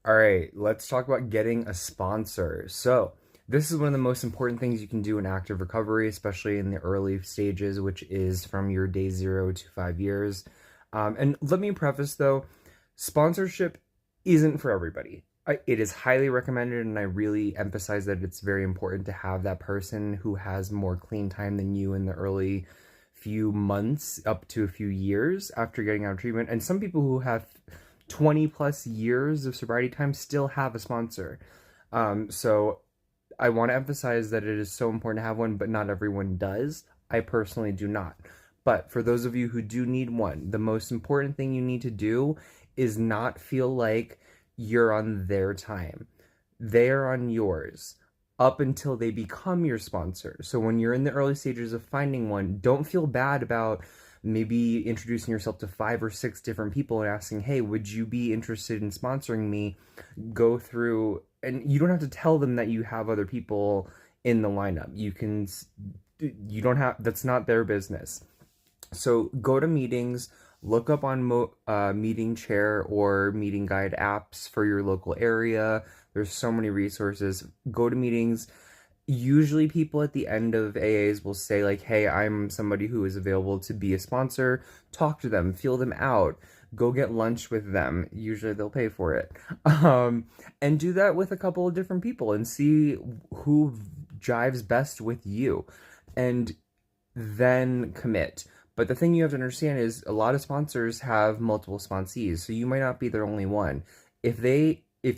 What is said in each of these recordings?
All right, let's talk about getting a sponsor. So, this is one of the most important things you can do in active recovery, especially in the early stages, which is from your day 0 to 5 years. And let me preface though, sponsorship isn't for everybody. It is highly recommended, and I really emphasize that it's very important to have that person who has more clean time than you in the early few months up to a few years after getting out of treatment. And some people who have 20 plus years of sobriety time still have a sponsor. So I want to emphasize that it is so important to have one, but not everyone does. I personally do not. But for those of you who do need one, the most important thing you need to do is not feel like you're on their time. They are on yours up until they become your sponsor. So when you're in the early stages of finding one, don't feel bad about maybe introducing yourself to 5 or 6 different people and asking, hey, would you be interested in sponsoring me? Go through, and you don't have to tell them that you have other people in the lineup. You don't have, that's not their business. So go to meetings, look up on Meeting Chair or Meeting Guide apps for your local area. There's so many resources. Go to meetings. Usually people at the end of AAs will say like, hey, I'm somebody who is available to be a sponsor. Talk to them, feel them out, go get lunch with them. Usually they'll pay for it. And do that with a couple of different people and see who jives best with you. And then commit. But the thing you have to understand is a lot of sponsors have multiple sponsees, so you might not be their only one. If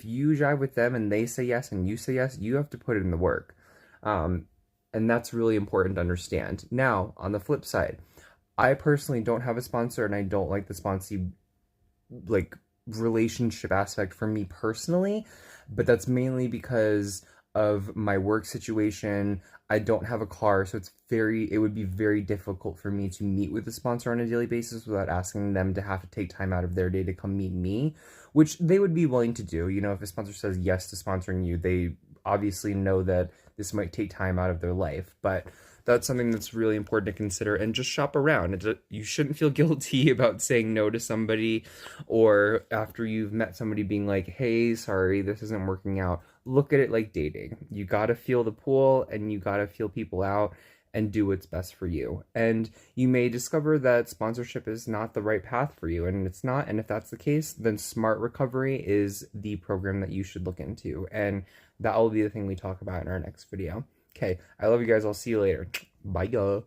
you jive with them and they say yes and you say yes, you have to put in the work. Um, and that's really important to understand. Now, on the flip side, I personally don't have a sponsor and I don't like the sponsee like relationship aspect for me personally, but that's mainly because of my work situation. I don't have a car, so it would be very difficult for me to meet with a sponsor on a daily basis without asking them to have to take time out of their day to come meet me, which they would be willing to do. You know, if a sponsor says yes to sponsoring you, they obviously know that this might take time out of their life, but that's something that's really important to consider and just shop around. You shouldn't feel guilty about saying no to somebody or after you've met somebody being like, hey, sorry, this isn't working out. Look at it like dating. You gotta feel the pool and you gotta feel people out and do what's best for you. And you may discover that sponsorship is not the right path for you, and it's not. And if that's the case, then Smart Recovery is the program that you should look into. And that will be the thing we talk about in our next video. Okay, I love you guys. I'll see you later. Bye, y'all.